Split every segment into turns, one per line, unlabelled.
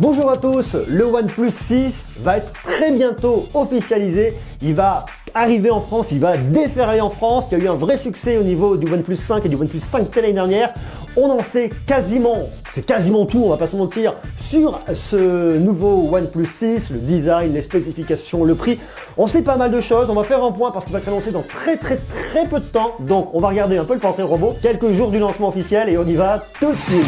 Bonjour à tous, le OnePlus 6 va être très bientôt officialisé. Il va arriver en France, il va déferler en France. Il y a eu un vrai succès au niveau du OnePlus 5 et du OnePlus 5T l'année dernière. On en sait quasiment tout, on va pas se mentir, sur ce nouveau OnePlus 6, le design, les spécifications, le prix. On sait pas mal de choses, on va faire un point parce qu'il va être annoncé dans très peu de temps. Donc on va regarder un peu le portrait robot, quelques jours du lancement officiel et on y va tout de suite.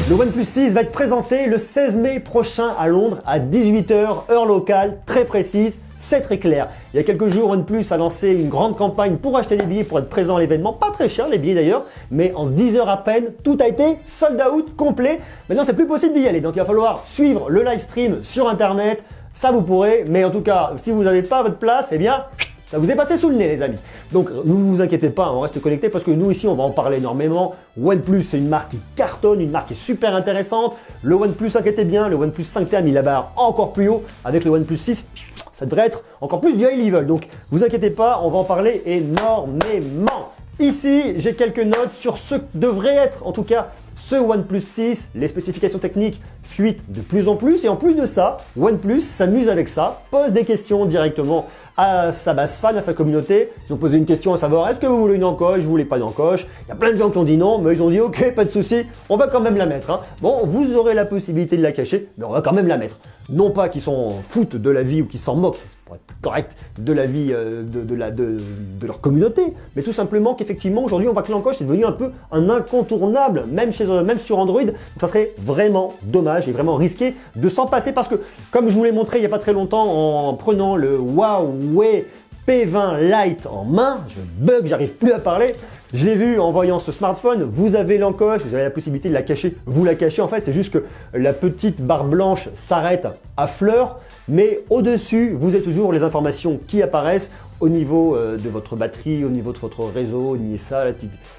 Le OnePlus 6 va être présenté le 16 mai prochain à Londres à 18 h, heure locale, très précise, c'est très clair. Il y a quelques jours, OnePlus a lancé une grande campagne pour acheter des billets pour être présent à l'événement, pas très cher les billets d'ailleurs, mais en 10 heures à peine, tout a été sold out, complet. Maintenant, c'est plus possible d'y aller, donc il va falloir suivre le live stream sur internet, ça vous pourrez, mais en tout cas, si vous n'avez pas votre place, eh bien, ça vous est passé sous le nez les amis. Donc ne vous inquiétez pas, on reste connecté parce que nous ici on va en parler énormément. OnePlus c'est une marque qui cartonne, une marque qui est super intéressante. Le OnePlus 5 était bien, le OnePlus 5T a mis la barre encore plus haut. Avec le OnePlus 6, ça devrait être encore plus du high level. Donc vous inquiétez pas, on va en parler énormément. Ici, j'ai quelques notes sur ce que devrait être, en tout cas, ce OnePlus 6. Les spécifications techniques fuitent de plus en plus. Et en plus de ça, OnePlus s'amuse avec ça, pose des questions directement à sa base fan, à sa communauté. Ils ont posé une question à savoir, est-ce que vous voulez une encoche, vous voulez pas d'encoche? Il y a plein de gens qui ont dit non, mais ils ont dit, ok, pas de souci, on va quand même la mettre. Bon, vous aurez la possibilité de la cacher, mais on va quand même la mettre. Non pas qu'ils s'en foutent de la vie ou qu'ils s'en moquent, pour être correct, de la vie de leur communauté, mais tout simplement qu'effectivement aujourd'hui on voit que l'encoche est devenu un peu un incontournable, même sur Android. Donc ça serait vraiment dommage et vraiment risqué de s'en passer parce que comme je vous l'ai montré il n'y a pas très longtemps en prenant le Huawei P20 Lite en main, je bug, j'arrive plus à parler. Je l'ai vu en voyant ce smartphone, vous avez l'encoche, vous avez la possibilité de la cacher, vous la cachez en fait, c'est juste que la petite barre blanche s'arrête à fleur, mais au-dessus, vous avez toujours les informations qui apparaissent au niveau de votre batterie, au niveau de votre réseau, ni ça, les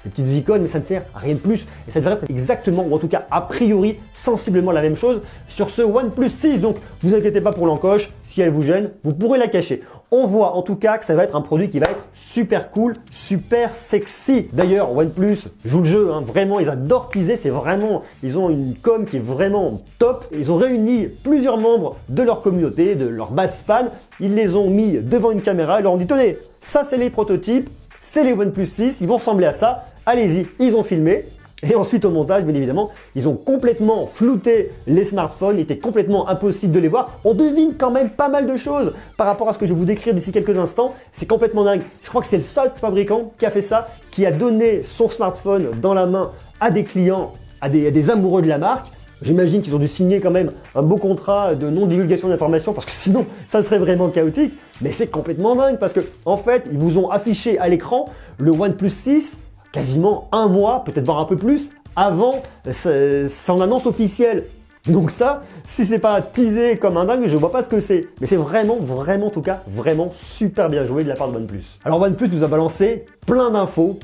petites icônes, mais ça ne sert à rien de plus. Et ça devrait être exactement, ou en tout cas a priori, sensiblement la même chose sur ce OnePlus 6. Donc, vous inquiétez pas pour l'encoche, si elle vous gêne, vous pourrez la cacher. On voit en tout cas que ça va être un produit qui va être super cool, super sexy. D'ailleurs, OnePlus joue le jeu, vraiment, ils adorent teaser, c'est vraiment, ils ont une com qui est vraiment top. Ils ont réuni plusieurs membres de leur communauté, de leur base fan. Ils les ont mis devant une caméra et leur ont dit, tenez, ça c'est les prototypes, c'est les OnePlus 6, ils vont ressembler à ça, allez-y, ils ont filmé. Et ensuite au montage, bien évidemment, ils ont complètement flouté les smartphones, il était complètement impossible de les voir. On devine quand même pas mal de choses par rapport à ce que je vais vous décrire d'ici quelques instants. C'est complètement dingue. Je crois que c'est le seul fabricant qui a fait ça, qui a donné son smartphone dans la main à des clients, à des amoureux de la marque. J'imagine qu'ils ont dû signer quand même un beau contrat de non-divulgation d'informations parce que sinon, ça serait vraiment chaotique. Mais c'est complètement dingue parce que en fait, ils vous ont affiché à l'écran le OnePlus 6 quasiment un mois, peut-être voire un peu plus, avant son annonce officielle. Donc ça, si c'est pas teasé comme un dingue, je vois pas ce que c'est. Mais c'est vraiment, en tout cas, vraiment super bien joué de la part de OnePlus. Alors OnePlus nous a balancé plein d'infos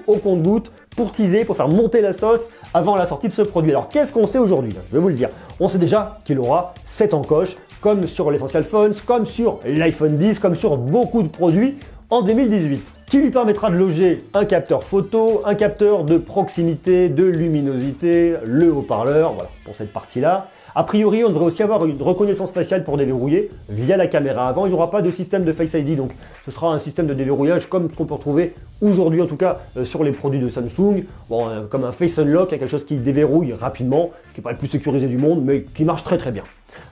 au compte-gouttes pour teaser, pour faire monter la sauce avant la sortie de ce produit. Alors qu'est-ce qu'on sait aujourd'hui? Je vais vous le dire. On sait déjà qu'il aura cette encoche, comme sur l'Essential Phones, comme sur l'iPhone 10, comme sur beaucoup de produits en 2018, qui lui permettra de loger un capteur photo, un capteur de proximité, de luminosité, le haut-parleur, voilà, pour cette partie-là. A priori, on devrait aussi avoir une reconnaissance faciale pour déverrouiller via la caméra avant. Il n'y aura pas de système de Face ID, donc ce sera un système de déverrouillage comme ce qu'on peut retrouver aujourd'hui, en tout cas sur les produits de Samsung. Bon, comme un Face Unlock, quelque chose qui déverrouille rapidement, qui n'est pas le plus sécurisé du monde, mais qui marche très bien.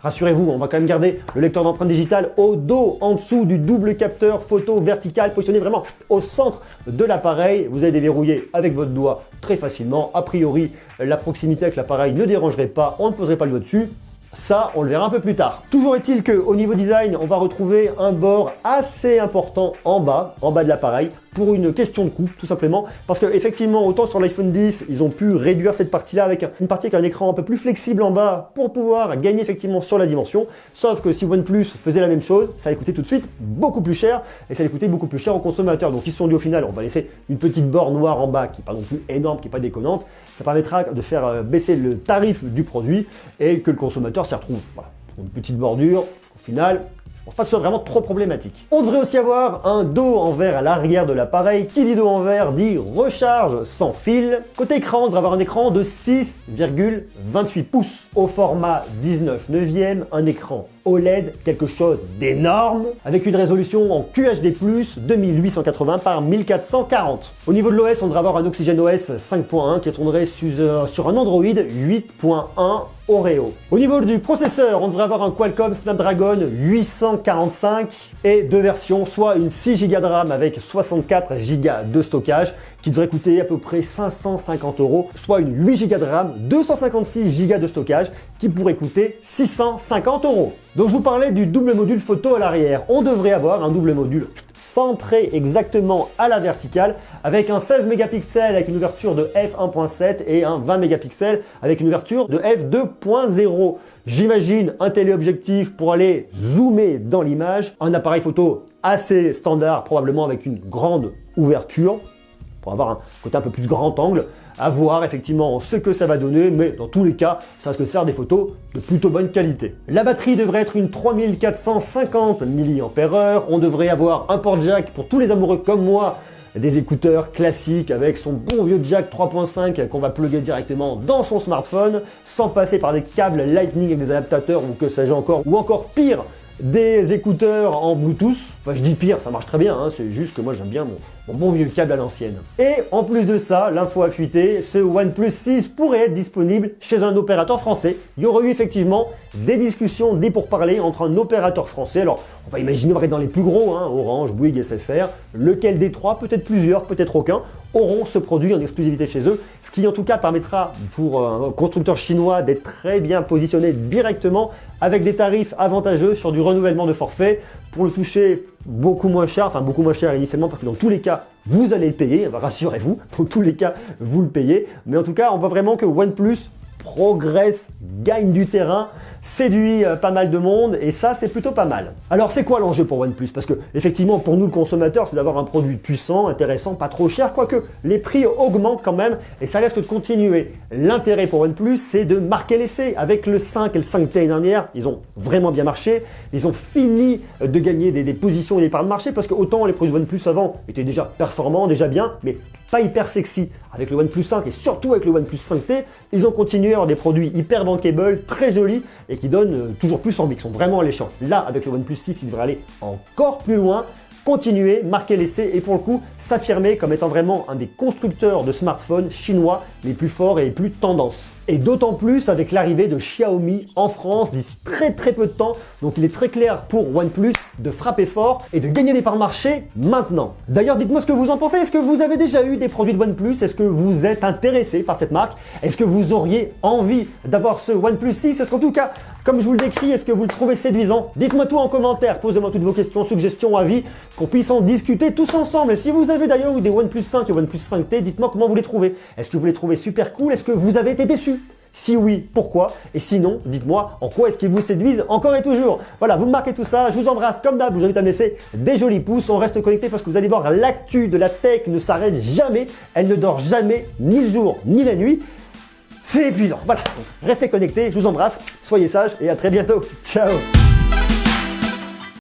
Rassurez-vous, on va quand même garder le lecteur d'empreinte digitale au dos, en dessous du double capteur photo vertical, positionné vraiment au centre de l'appareil. Vous allez déverrouiller avec votre doigt très facilement. A priori, la proximité avec l'appareil ne dérangerait pas, on ne poserait pas le doigt dessus. Ça, on le verra un peu plus tard. Toujours est-il qu'au niveau design, on va retrouver un bord assez important en bas de l'appareil, pour une question de coût, tout simplement. Parce que effectivement, autant sur l'iPhone 10, ils ont pu réduire cette partie-là avec une partie avec un écran un peu plus flexible en bas pour pouvoir gagner effectivement sur la dimension. Sauf que si OnePlus faisait la même chose, ça allait coûter tout de suite beaucoup plus cher et ça allait coûter beaucoup plus cher aux consommateurs. Donc ils se sont dit au final, on va laisser une petite barre noire en bas qui n'est pas non plus énorme, qui n'est pas déconnante. Ça permettra de faire baisser le tarif du produit et que le consommateur s'y retrouve. Voilà. Une petite bordure, au final, Je pense pas que ce soit vraiment trop problématique. On devrait aussi avoir un dos en verre à l'arrière de l'appareil. Qui dit dos en verre dit recharge sans fil. Côté écran, on devrait avoir un écran de 6,28 pouces au format 19/9, un écran OLED, quelque chose d'énorme, avec une résolution en QHD+, 2880 par 1440. Au niveau de l'OS, on devrait avoir un Oxygen OS 5.1 qui tournerait sur un Android 8.1 Oreo. Au niveau du processeur, on devrait avoir un Qualcomm Snapdragon 845 et deux versions, soit une 6 Go de RAM avec 64 Go de stockage qui devrait coûter à peu près 550 €, soit une 8 Go de RAM, 256 Go de stockage qui pourrait coûter 650 €. Donc je vous parlais du double module photo à l'arrière. On devrait avoir un double module centré exactement à la verticale avec un 16 mégapixels avec une ouverture de f1.7 et un 20 mégapixels avec une ouverture de f2.0. J'imagine un téléobjectif pour aller zoomer dans l'image, un appareil photo assez standard, probablement avec une grande ouverture pour avoir un côté un peu plus grand angle, à voir effectivement ce que ça va donner, mais dans tous les cas, ça risque de faire des photos de plutôt bonne qualité. La batterie devrait être une 3450 mAh, on devrait avoir un port jack pour tous les amoureux comme moi, des écouteurs classiques avec son bon vieux jack 3.5 qu'on va plugger directement dans son smartphone, sans passer par des câbles Lightning avec des adaptateurs ou que sais-je encore, ou encore pire, des écouteurs en Bluetooth. Enfin, je dis pire, ça marche très bien, hein, c'est juste que moi j'aime bien mon bon vieux câble à l'ancienne. Et en plus de ça, l'info a fuité, ce OnePlus 6 pourrait être disponible chez un opérateur français. Il y aurait eu effectivement des discussions, des pourparlers entre un opérateur français. Alors, on va imaginer dans les plus gros, hein, Orange, Bouygues, SFR, lequel des trois, peut-être plusieurs, peut-être aucun, auront ce produit en exclusivité chez eux, ce qui en tout cas permettra pour un constructeur chinois d'être très bien positionné directement avec des tarifs avantageux sur du renouvellement de forfait pour le toucher beaucoup moins cher initialement parce que dans tous les cas vous allez le payer, rassurez-vous, dans tous les cas vous le payez, mais en tout cas on voit vraiment que OnePlus progresse, gagne du terrain, séduit pas mal de monde et ça c'est plutôt pas mal. Alors c'est quoi l'enjeu pour OnePlus? Parce que effectivement pour nous le consommateur c'est d'avoir un produit puissant, intéressant, pas trop cher, quoique les prix augmentent quand même et ça risque de continuer. L'intérêt pour OnePlus c'est de marquer l'essai. Avec le 5 et le 5T l'année dernière, ils ont vraiment bien marché, ils ont fini de gagner des positions et des parts de marché parce que autant les produits OnePlus avant étaient déjà performants, déjà bien, mais pas hyper sexy. Avec le OnePlus 5 et surtout avec le OnePlus 5T, ils ont continué à avoir des produits hyper bankable, très jolis et qui donnent toujours plus envie, qui sont vraiment alléchants. Là, avec le OnePlus 6, ils devraient aller encore plus loin, continuer, marquer l'essai et pour le coup, s'affirmer comme étant vraiment un des constructeurs de smartphones chinois les plus forts et les plus tendances. Et d'autant plus avec l'arrivée de Xiaomi en France d'ici très peu de temps. Donc il est très clair pour OnePlus de frapper fort et de gagner des parts de marché maintenant. D'ailleurs, dites-moi ce que vous en pensez. Est-ce que vous avez déjà eu des produits de OnePlus? Est-ce que vous êtes intéressé par cette marque? Est-ce que vous auriez envie d'avoir ce OnePlus 6? Est-ce qu'en tout cas, comme je vous le décris, est-ce que vous le trouvez séduisant? Dites-moi tout en commentaire, posez-moi toutes vos questions, suggestions, avis, qu'on puisse en discuter tous ensemble. Et si vous avez d'ailleurs eu des OnePlus 5 et OnePlus 5T, dites-moi comment vous les trouvez. Est-ce que vous les trouvez super cool? Est-ce que vous avez été déçus? Si oui, pourquoi? Et sinon, dites-moi en quoi est-ce qu'ils vous séduisent encore et toujours. Voilà, vous me marquez tout ça, je vous embrasse comme d'hab, je vous invite à me laisser des jolis pouces, on reste connecté parce que vous allez voir, l'actu de la tech ne s'arrête jamais, elle ne dort jamais, ni le jour, ni la nuit. C'est épuisant, voilà, donc restez connectés, je vous embrasse, soyez sages et à très bientôt. Ciao!